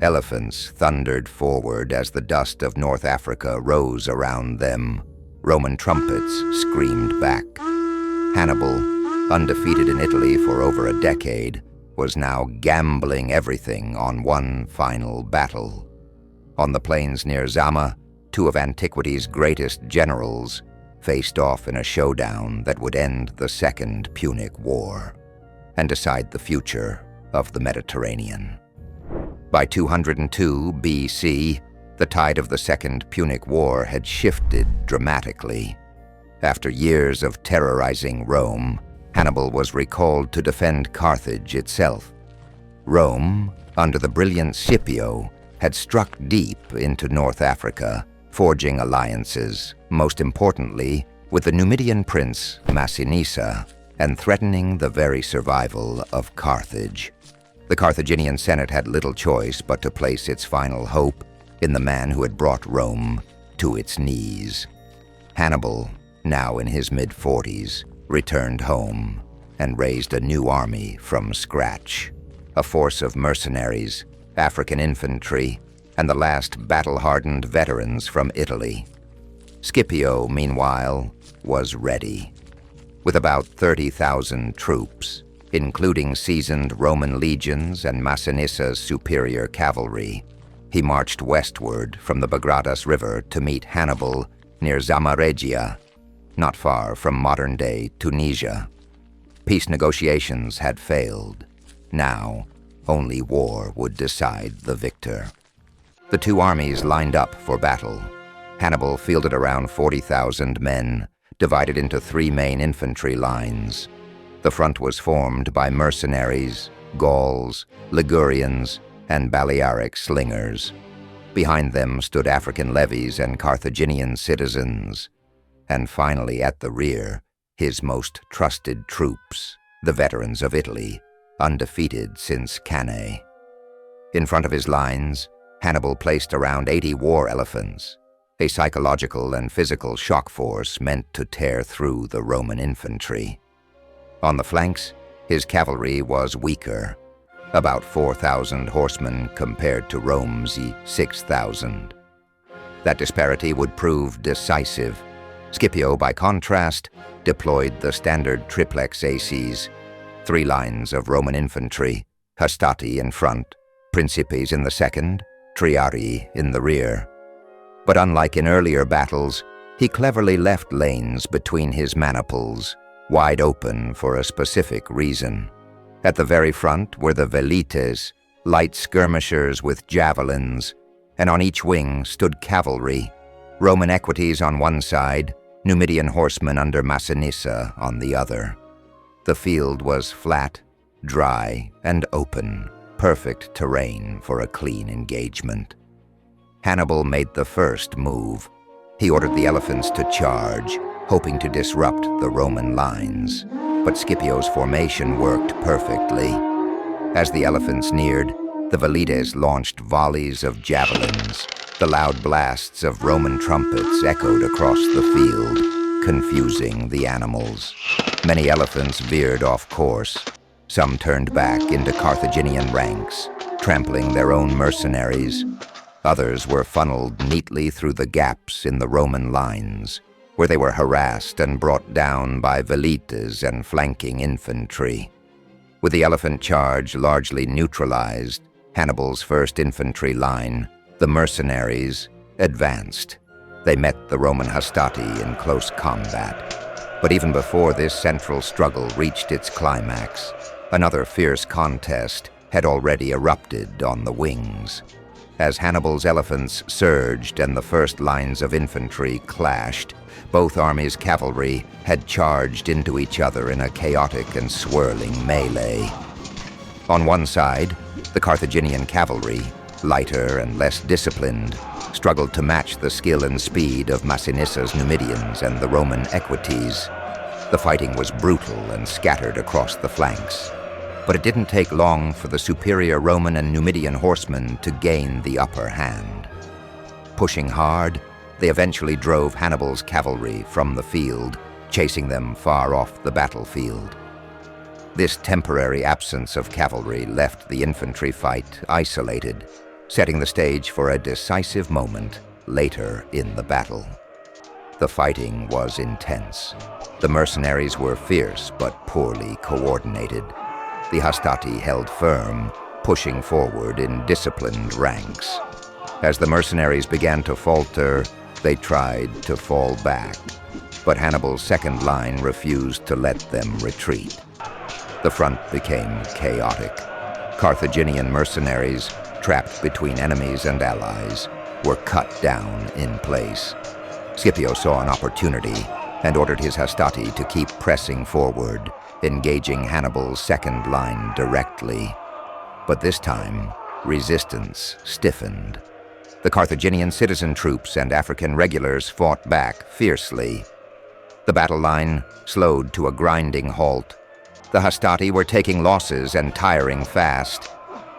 Elephants thundered forward as the dust of North Africa rose around them. Roman trumpets screamed back. Hannibal, undefeated in Italy for over a decade, was now gambling everything on one final battle. On the plains near Zama, two of antiquity's greatest generals faced off in a showdown that would end the Second Punic War and decide the future of the Mediterranean. By 202 BC, the tide of the Second Punic War had shifted dramatically. After years of terrorizing Rome, Hannibal was recalled to defend Carthage itself. Rome, under the brilliant Scipio, had struck deep into North Africa, forging alliances, most importantly with the Numidian prince Masinissa, and threatening the very survival of Carthage. The Carthaginian Senate had little choice but to place its final hope in the man who had brought Rome to its knees. Hannibal, now in his mid-40s, returned home and raised a new army from scratch, a force of mercenaries, African infantry, and the last battle-hardened veterans from Italy. Scipio, meanwhile, was ready. With about 30,000 troops, including seasoned Roman legions and Masinissa's superior cavalry, he marched westward from the Bagradas River to meet Hannibal near Zama Regia, not far from modern-day Tunisia. Peace negotiations had failed. Now, only war would decide the victor. The two armies lined up for battle. Hannibal fielded around 40,000 men, divided into three main infantry lines. The front was formed by mercenaries, Gauls, Ligurians, and Balearic slingers. Behind them stood African levies and Carthaginian citizens. And finally, at the rear, his most trusted troops, the veterans of Italy, undefeated since Cannae. In front of his lines, Hannibal placed around 80 war elephants, a psychological and physical shock force meant to tear through the Roman infantry. On the flanks, his cavalry was weaker, about 4,000 horsemen compared to Rome's 6,000. That disparity would prove decisive. Scipio, by contrast, deployed the standard triplex aces, three lines of Roman infantry, hastati in front, principes in the second, triarii in the rear. But unlike in earlier battles, he cleverly left lanes between his maniples, wide open for a specific reason. At the very front were the velites, light skirmishers with javelins, and on each wing stood cavalry, Roman equities on one side, Numidian horsemen under Masinissa on the other. The field was flat, dry, and open, perfect terrain for a clean engagement. Hannibal made the first move. He ordered the elephants to charge, hoping to disrupt the Roman lines. But Scipio's formation worked perfectly. As the elephants neared, the velites launched volleys of javelins. The loud blasts of Roman trumpets echoed across the field, confusing the animals. Many elephants veered off course. Some turned back into Carthaginian ranks, trampling their own mercenaries. Others were funneled neatly through the gaps in the Roman lines, where they were harassed and brought down by velites and flanking infantry. With the elephant charge largely neutralized, Hannibal's first infantry line, the mercenaries, advanced. They met the Roman hastati in close combat. But even before this central struggle reached its climax, another fierce contest had already erupted on the wings. As Hannibal's elephants surged and the first lines of infantry clashed, both armies' cavalry had charged into each other in a chaotic and swirling melee. On one side, the Carthaginian cavalry, lighter and less disciplined, struggled to match the skill and speed of Masinissa's Numidians and the Roman equities. The fighting was brutal and scattered across the flanks. But it didn't take long for the superior Roman and Numidian horsemen to gain the upper hand. Pushing hard, they eventually drove Hannibal's cavalry from the field, chasing them far off the battlefield. This temporary absence of cavalry left the infantry fight isolated, setting the stage for a decisive moment later in the battle. The fighting was intense. The mercenaries were fierce but poorly coordinated. The Hastati held firm, pushing forward in disciplined ranks. As the mercenaries began to falter, they tried to fall back, but Hannibal's second line refused to let them retreat. The front became chaotic. Carthaginian mercenaries, trapped between enemies and allies, were cut down in place. Scipio saw an opportunity and ordered his Hastati to keep pressing forward, engaging Hannibal's second line directly. But this time, resistance stiffened. The Carthaginian citizen troops and African regulars fought back fiercely. The battle line slowed to a grinding halt. The Hastati were taking losses and tiring fast.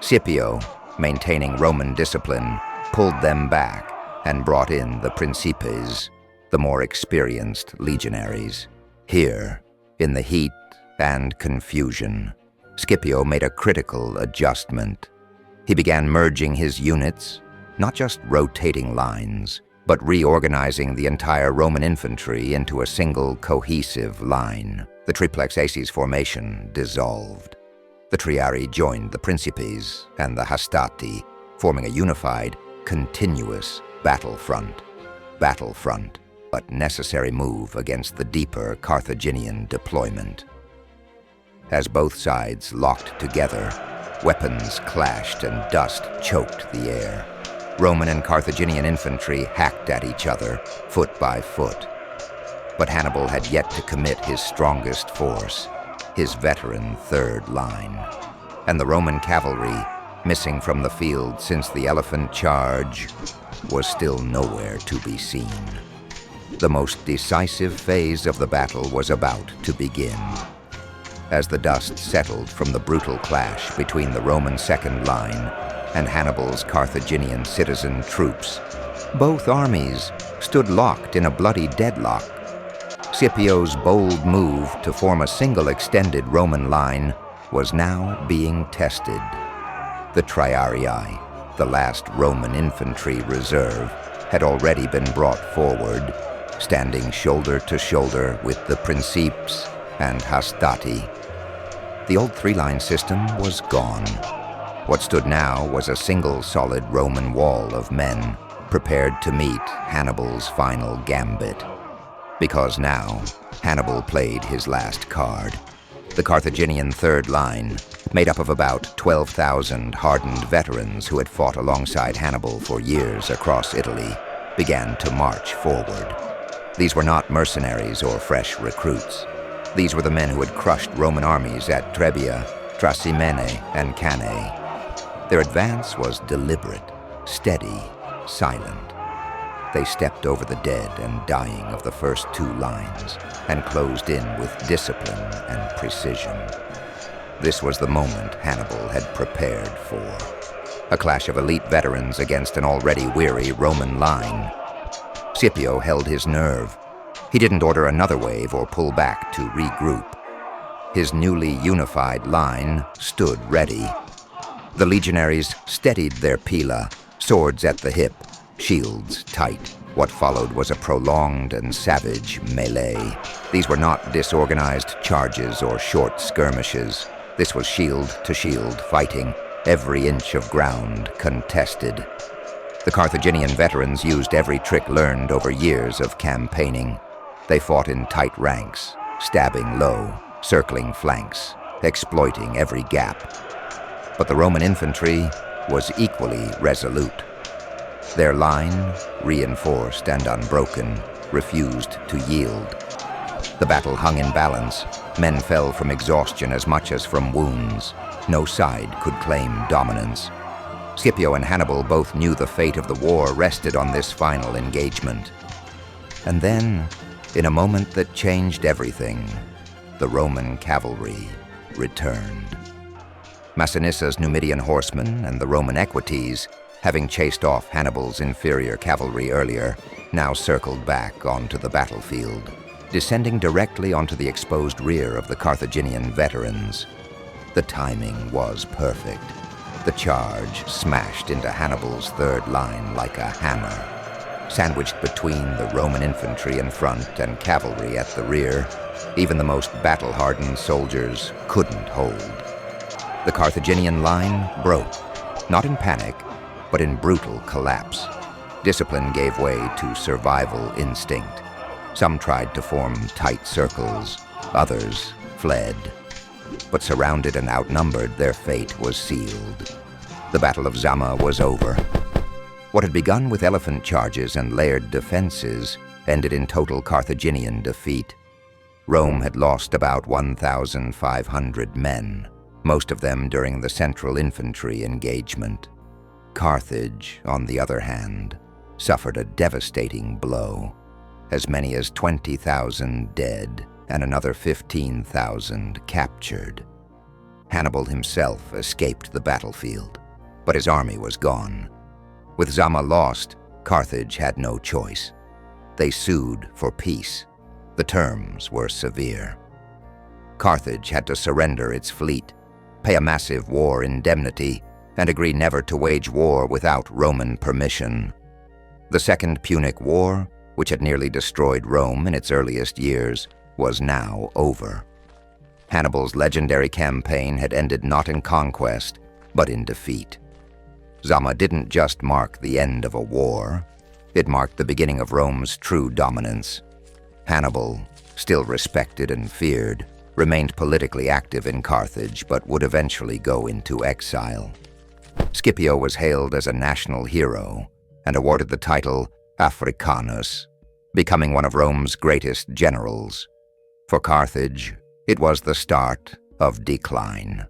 Scipio, maintaining Roman discipline, pulled them back and brought in the Principes, the more experienced legionaries. Here, in the heat and confusion, Scipio made a critical adjustment. He began merging his units, not just rotating lines, but reorganizing the entire Roman infantry into a single cohesive line. The triplex aces formation dissolved. The Triarii joined the Principes and the Hastati, forming a unified, continuous battlefront, but necessary move against the deeper Carthaginian deployment. As both sides locked together, weapons clashed and dust choked the air. Roman and Carthaginian infantry hacked at each other, foot by foot. But Hannibal had yet to commit his strongest force, his veteran third line. And the Roman cavalry, missing from the field since the elephant charge, was still nowhere to be seen. The most decisive phase of the battle was about to begin. As the dust settled from the brutal clash between the Roman second line and Hannibal's Carthaginian citizen troops, both armies stood locked in a bloody deadlock. Scipio's bold move to form a single extended Roman line was now being tested. The Triarii, the last Roman infantry reserve, had already been brought forward, standing shoulder to shoulder with the Principes and Hastati. The old three-line system was gone. What stood now was a single solid Roman wall of men, prepared to meet Hannibal's final gambit. Because now, Hannibal played his last card. The Carthaginian third line, made up of about 12,000 hardened veterans who had fought alongside Hannibal for years across Italy, began to march forward. These were not mercenaries or fresh recruits. These were the men who had crushed Roman armies at Trebia, Trasimene, and Cannae. Their advance was deliberate, steady, silent. They stepped over the dead and dying of the first two lines and closed in with discipline and precision. This was the moment Hannibal had prepared for. A clash of elite veterans against an already weary Roman line. Scipio held his nerve. He didn't order another wave or pull back to regroup. His newly unified line stood ready. The legionaries steadied their pila, swords at the hip, shields tight. What followed was a prolonged and savage melee. These were not disorganized charges or short skirmishes. This was shield-to-shield fighting, every inch of ground contested. The Carthaginian veterans used every trick learned over years of campaigning. They fought in tight ranks, stabbing low, circling flanks, exploiting every gap. But the Roman infantry was equally resolute. Their line, reinforced and unbroken, refused to yield. The battle hung in balance. Men fell from exhaustion as much as from wounds. No side could claim dominance. Scipio and Hannibal both knew the fate of the war rested on this final engagement. And then, in a moment that changed everything, the Roman cavalry returned. Masinissa's Numidian horsemen and the Roman equites, having chased off Hannibal's inferior cavalry earlier, now circled back onto the battlefield, descending directly onto the exposed rear of the Carthaginian veterans. The timing was perfect. The charge smashed into Hannibal's third line like a hammer. Sandwiched between the Roman infantry in front and cavalry at the rear, even the most battle-hardened soldiers couldn't hold. The Carthaginian line broke, not in panic, but in brutal collapse. Discipline gave way to survival instinct. Some tried to form tight circles, others fled. But surrounded and outnumbered, their fate was sealed. The Battle of Zama was over. What had begun with elephant charges and layered defenses ended in total Carthaginian defeat. Rome had lost about 1,500 men, most of them during the central infantry engagement. Carthage, on the other hand, suffered a devastating blow. As many as 20,000 dead and another 15,000 captured. Hannibal himself escaped the battlefield, but his army was gone. With Zama lost, Carthage had no choice. They sued for peace. The terms were severe. Carthage had to surrender its fleet, pay a massive war indemnity, and agree never to wage war without Roman permission. The Second Punic War, which had nearly destroyed Rome in its earliest years, was now over. Hannibal's legendary campaign had ended not in conquest, but in defeat. Zama didn't just mark the end of a war, it marked the beginning of Rome's true dominance. Hannibal, still respected and feared, remained politically active in Carthage but would eventually go into exile. Scipio was hailed as a national hero and awarded the title Africanus, becoming one of Rome's greatest generals. For Carthage, it was the start of decline.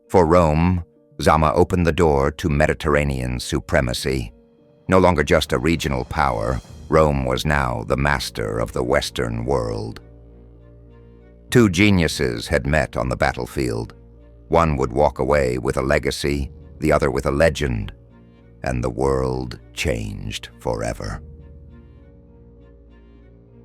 For Rome, Zama opened the door to Mediterranean supremacy. No longer just a regional power, Rome was now the master of the Western world. Two geniuses had met on the battlefield. One would walk away with a legacy, the other with a legend, and the world changed forever.